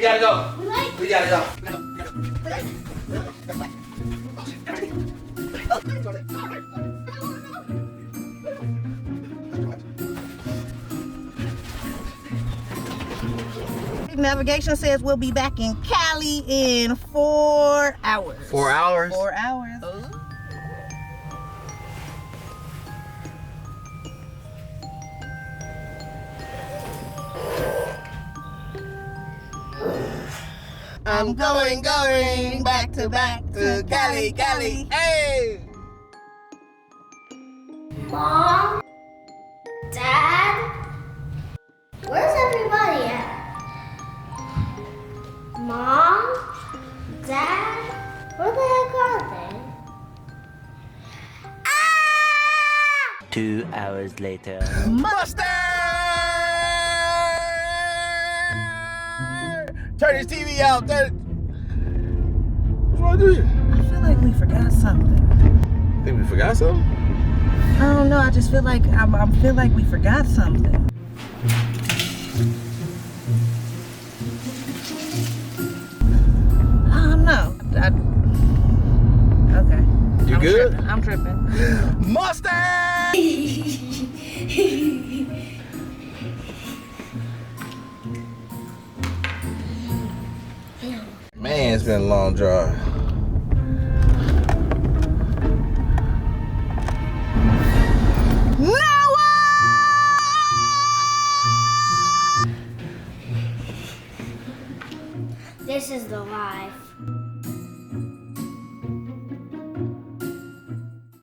gotta go. We gotta go. Navigation says we'll be back in Cali in 4 hours. 4 hours? 4 hours. I'm going back to Cali, Cali. Hey! Mom? Dad? Where's everybody at? Mom? Dad? Where the heck are they? 2 hours later. Mustard! Turn his TV out. What's wrong with you? I feel like we forgot something. Think we forgot something? I don't know. I just feel like I feel like we forgot something. I don't know. Okay. You good? I'm tripping. Mustard! Man, it's been a long drive. This is the life.